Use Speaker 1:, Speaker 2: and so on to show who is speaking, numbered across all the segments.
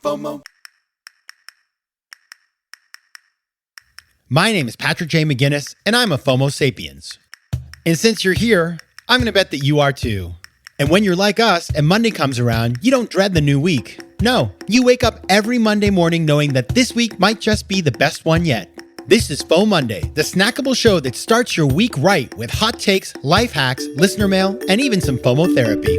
Speaker 1: FOMO.
Speaker 2: My name is Patrick J. McGinnis, and I'm a FOMO Sapiens. And since you're here, I'm going to bet that you are too. And when you're like us and Monday comes around, you don't dread the new week. No, you wake up every Monday morning knowing that this week might just be the best one yet. This is FOMOnday, the snackable show that starts your week right with hot takes, life hacks, listener mail, and even some FOMO therapy.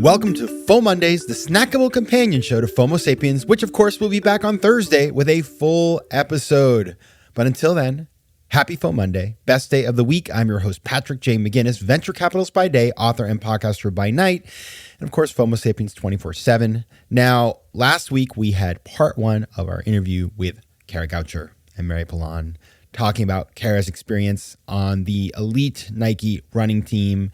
Speaker 2: Welcome to FOMOndays, the snackable companion show to FOMO Sapiens, which of course will be back on Thursday with a full episode. But until then, happy FOMOnday, best day of the week. I'm your host, Patrick J. McGinnis, venture capitalist by day, author and podcaster by night, and of course, FOMO Sapiens 24/7. Now, last week we had part one of our interview with Kara Goucher and Mary Pilon, talking about Kara's experience on the elite Nike running team,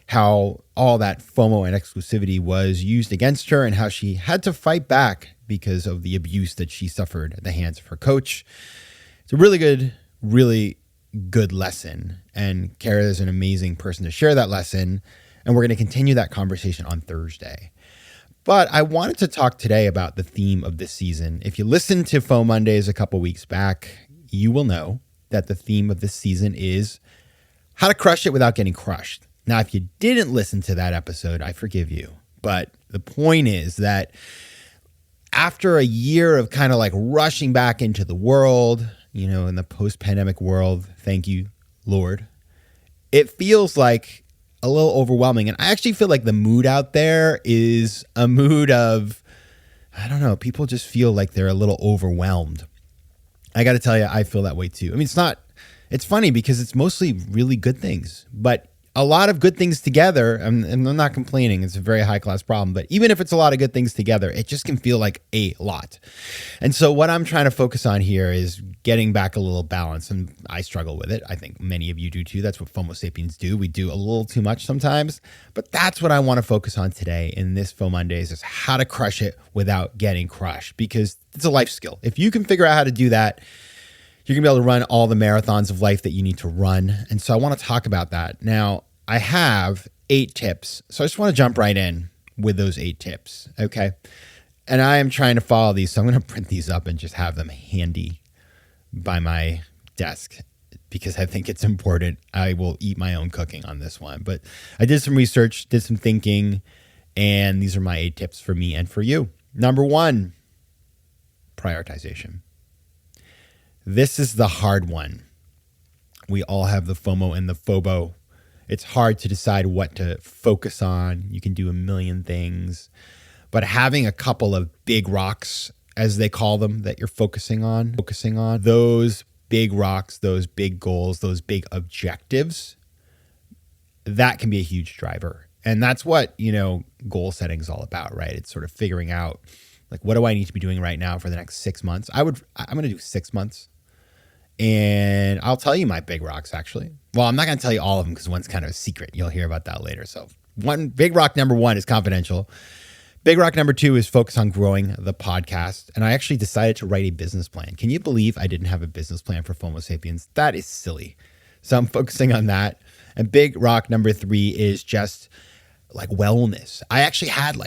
Speaker 2: how all that FOMO and exclusivity was used against her and how she had to fight back because of the abuse that she suffered at the hands of her coach. It's a really good lesson. And Kara is an amazing person to share that lesson. And we're going to continue that conversation on Thursday. But I wanted to talk today about the theme of this season. If you listened to FOMOndays a couple weeks back, you will know that the theme of this season is how to crush it without getting crushed. Now, if you didn't listen to that episode, I forgive you. But the point is that after a year of kind of like rushing back into the world, you know, in the post-pandemic world, thank you, Lord, it feels like a little overwhelming. And I actually feel like the mood out there is a mood of, I don't know, people just feel like they're a little overwhelmed. I got to tell you, I feel that way too. I mean, it's funny because it's mostly really good things, but a lot of good things together, and I'm not complaining, it's a very high-class problem, but even if it's a lot of good things together, it just can feel like a lot. And so what I'm trying to focus on here is getting back a little balance, and I struggle with it. I think many of you do too. That's what FOMO Sapiens do. We do a little too much sometimes, but that's what I want to focus on today in this FOMOndays is how to crush it without getting crushed, because it's a life skill. If you can figure out how to do that, you're going to be able to run all the marathons of life that you need to run. And so I want to talk about that. Now, I have 8 tips. So I just want to jump right in with those 8 tips. Okay. And I am trying to follow these. So I'm going to print these up and just have them handy by my desk because I think it's important. I will eat my own cooking on this one. But I did some research, did some thinking, and these are my 8 tips for me and for you. Number 1, prioritization. This is the hard one. We all have the FOMO and the FOBO. It's hard to decide what to focus on. You can do a million things, but having a couple of big rocks, as they call them, that you're focusing on those big rocks, those big goals, those big objectives, that can be a huge driver. And that's what, goal setting is all about, right? It's sort of figuring out like, what do I need to be doing right now for the next 6 months? I'm going to do 6 months. And I'll tell you my big rocks, actually. Well, I'm not going to tell you all of them because one's kind of a secret. You'll hear about that later. So big rock number 1 is confidential. Big rock number 2 is focus on growing the podcast. And I actually decided to write a business plan. Can you believe I didn't have a business plan for FOMO Sapiens? That is silly. So I'm focusing on that. And big rock number 3 is just like wellness. I actually had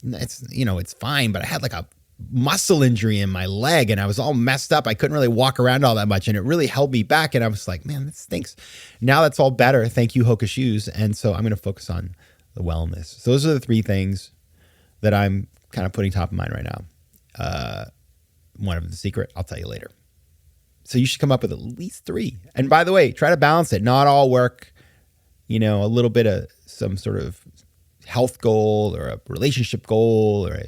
Speaker 2: it's fine, but I had like a muscle injury in my leg and I was all messed up. I couldn't really walk around all that much and it really held me back. And I was like, man, this stinks. Now that's all better. Thank you, Hoka Shoes. And so I'm going to focus on the wellness. So those are the 3 things that I'm kind of putting top of mind right now. One of them is a secret. I'll tell you later. So you should come up with at least 3. And by the way, try to balance it. Not all work, a little bit of some sort of health goal or a relationship goal or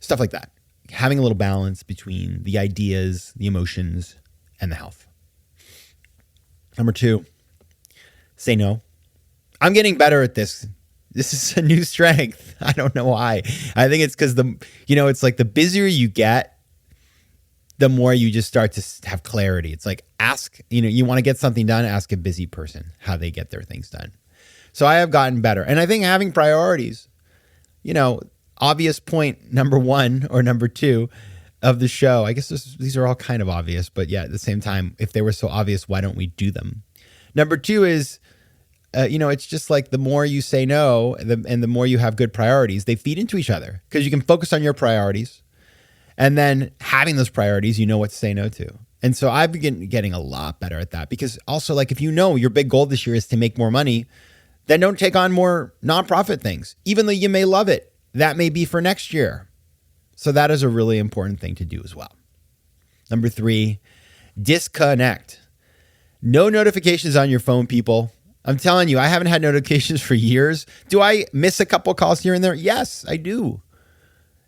Speaker 2: stuff like that. Having a little balance between the ideas, the emotions, and the health. Number 2, say no. I'm getting better at this. This is a new strength. I don't know why. I think it's because it's like the busier you get, the more you just start to have clarity. It's like ask, you want to get something done, ask a busy person how they get their things done. So I have gotten better. And I think having priorities, obvious point number 1 or number 2 of the show. I guess these are all kind of obvious, but yeah, at the same time, if they were so obvious, why don't we do them? Number 2 is it's just like the more you say no and the more you have good priorities, they feed into each other because you can focus on your priorities. And then having those priorities, you know what to say no to. And so I've been getting a lot better at that because also like if you know your big goal this year is to make more money, then don't take on more nonprofit things. Even though you may love it, that may be for next year. So that is a really important thing to do as well. Number 3, disconnect. No notifications on your phone, people. I'm telling you, I haven't had notifications for years. Do I miss a couple calls here and there? Yes, I do.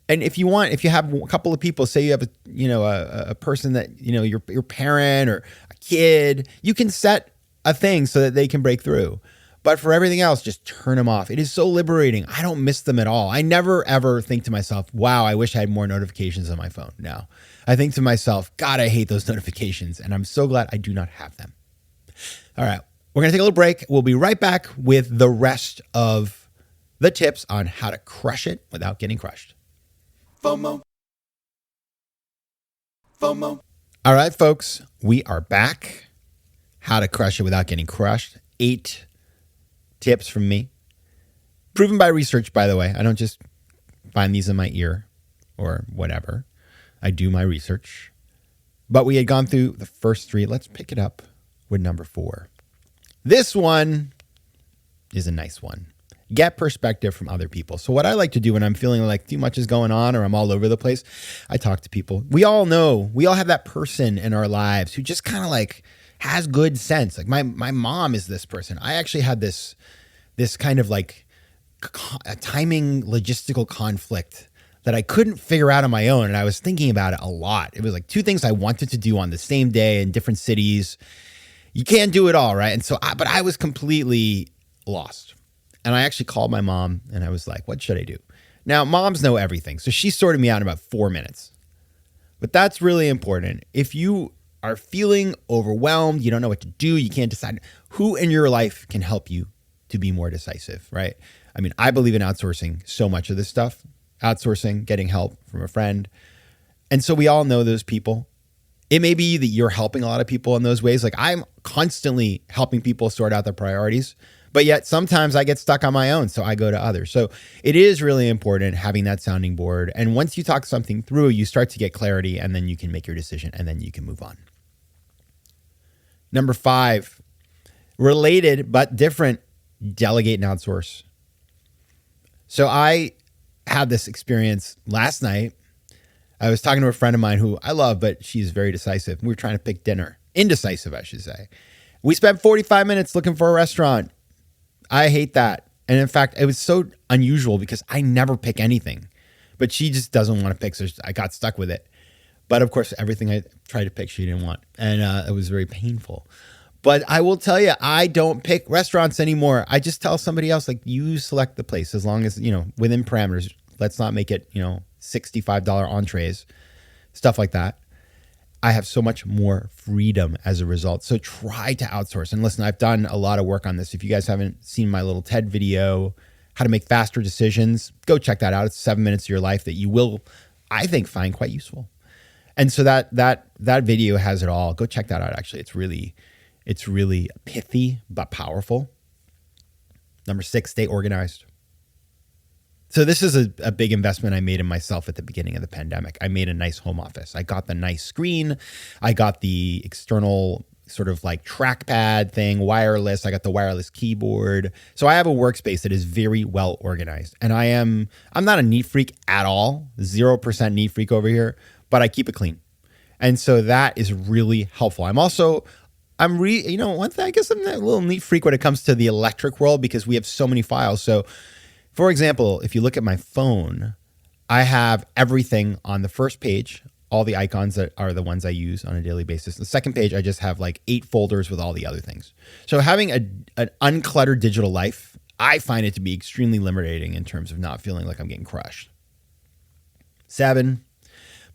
Speaker 2: And if you have a couple of people, say you have a person that, your parent or a kid, you can set a thing so that they can break through. But for everything else, just turn them off. It is so liberating. I don't miss them at all. I never, ever think to myself, wow, I wish I had more notifications on my phone. No, I think to myself, God, I hate those notifications. And I'm so glad I do not have them. All right, we're going to take a little break. We'll be right back with the rest of the tips on how to crush it without getting crushed. FOMO. FOMO. All right, folks, we are back. How to crush it without getting crushed. 8 tips from me. Proven by research, by the way. I don't just find these in my ear or whatever. I do my research. But we had gone through the first 3. Let's pick it up with number 4. This one is a nice one. Get perspective from other people. So what I like to do when I'm feeling like too much is going on or I'm all over the place, I talk to people. We all have that person in our lives who just kind of like has good sense. Like my mom is this person. I actually had this kind of like a timing logistical conflict that I couldn't figure out on my own. And I was thinking about it a lot. It was like 2 things I wanted to do on the same day in different cities. You can't do it all, right? And so, but I was completely lost. And I actually called my mom and I was like, what should I do? Now, moms know everything. So she sorted me out in about 4 minutes. But that's really important. If you are feeling overwhelmed, you don't know what to do, you can't decide, who in your life can help you to be more decisive, right? I mean, I believe in outsourcing so much of this stuff. Outsourcing, getting help from a friend. And so we all know those people. It may be that you're helping a lot of people in those ways. Like I'm constantly helping people sort out their priorities. But yet sometimes I get stuck on my own, so I go to others. So it is really important having that sounding board. And once you talk something through, you start to get clarity and then you can make your decision and then you can move on. Number 5, related but different, delegate and outsource. So I had this experience last night. I was talking to a friend of mine who I love, but she's very decisive. We were trying to pick dinner. Indecisive, I should say. We spent 45 minutes looking for a restaurant. I hate that. And in fact, it was so unusual because I never pick anything, but she just doesn't want to pick. So I got stuck with it. But of course, everything I tried to pick, she didn't want. And it was very painful. But I will tell you, I don't pick restaurants anymore. I just tell somebody else, like, you select the place as long as, within parameters. Let's not make it, $65 entrees, stuff like that. I have so much more freedom as a result. So try to outsource. And listen, I've done a lot of work on this. If you guys haven't seen my little TED video, how to make faster decisions, go check that out. It's 7 minutes of your life that you will, I think, find quite useful. And so that video has it all. Go check that out. Actually, it's really pithy but powerful. Number 6, stay organized. So this is a big investment I made in myself at the beginning of the pandemic. I made a nice home office. I got the nice screen. I got the external sort of like trackpad thing, wireless. I got the wireless keyboard. So I have a workspace that is very well organized. And I'm not a neat freak at all. 0% neat freak over here, but I keep it clean. And so that is really helpful. one thing, I guess I'm a little neat freak when it comes to the electric world because we have so many files. So for example, if you look at my phone, I have everything on the first page, all the icons that are the ones I use on a daily basis. The second page, I just have like 8 folders with all the other things. So having an uncluttered digital life, I find it to be extremely liberating in terms of not feeling like I'm getting crushed. 7,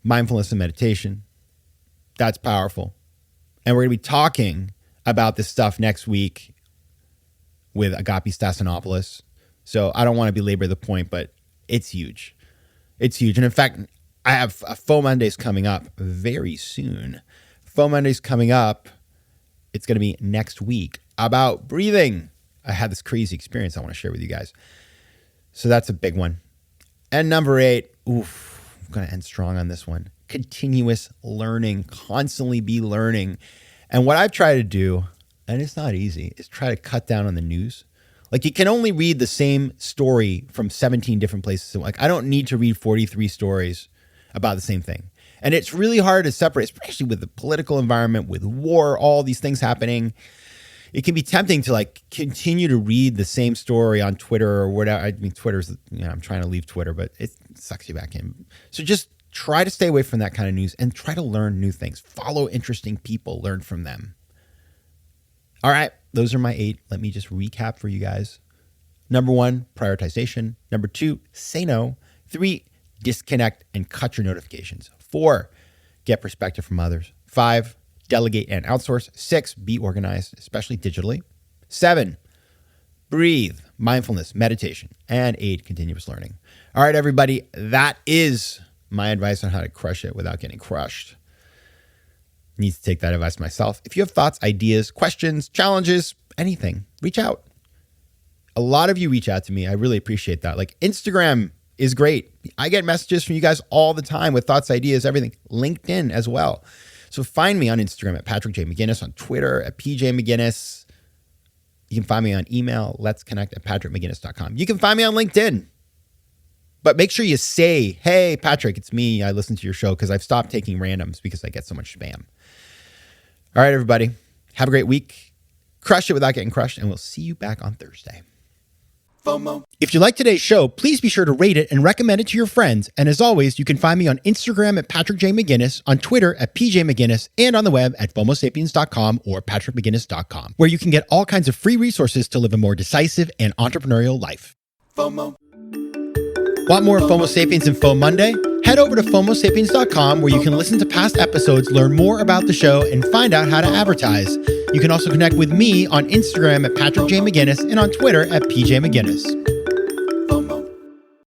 Speaker 2: mindfulness and meditation. That's powerful. And we're going to be talking about this stuff next week with Agapi Stassinopoulos. So I don't want to belabor the point, but it's huge. It's huge. And in fact, I have FOMOndays coming up very soon. FOMOndays coming up. It's going to be next week about breathing. I had this crazy experience I want to share with you guys. So that's a big one. And number 8, I'm going to end strong on this one. Continuous learning, constantly be learning. And what I've tried to do, and it's not easy, is try to cut down on the news. Like, you can only read the same story from 17 different places. So, like, I don't need to read 43 stories about the same thing. And it's really hard to separate, especially with the political environment, with war, all these things happening. It can be tempting to like continue to read the same story on Twitter or whatever. I mean, Twitter's, I'm trying to leave Twitter, but it sucks you back in. So just try to stay away from that kind of news and try to learn new things. Follow interesting people, learn from them. All right, those are my 8. Let me just recap for you guys. Number 1, prioritization. Number 2, say no. 3, disconnect and cut your notifications. 4, get perspective from others. 5, delegate and outsource. 6, be organized, especially digitally. 7, breathe, mindfulness, meditation. And 8, continuous learning. All right, everybody, that is my advice on how to crush it without getting crushed. Need to take that advice myself. If you have thoughts, ideas, questions, challenges, anything, reach out. A lot of you reach out to me. I really appreciate that. Like, Instagram is great. I get messages from you guys all the time with thoughts, ideas, everything. LinkedIn as well. So find me on Instagram at Patrick J. McGinnis, on Twitter at PJ McGinnis. You can find me on email, letsconnect@patrickmcginnis.com. You can find me on LinkedIn. But make sure you say, hey, Patrick, it's me. I listen to your show, because I've stopped taking randoms because I get so much spam. All right, everybody. Have a great week. Crush it without getting crushed, and we'll see you back on Thursday. FOMO. If you like today's show, please be sure to rate it and recommend it to your friends. And as always, you can find me on Instagram at Patrick J. McGinnis, on Twitter at PJ McGinnis, and on the web at FOMOsapiens.com or PatrickMcGinnis.com, where you can get all kinds of free resources to live a more decisive and entrepreneurial life. FOMO. Want more FOMO Sapiens and FOMOnday? Head over to FOMOsapiens.com, where you can listen to past episodes, learn more about the show, and find out how to advertise. You can also connect with me on Instagram at Patrick J. McGinnis and on Twitter at PJ McGinnis.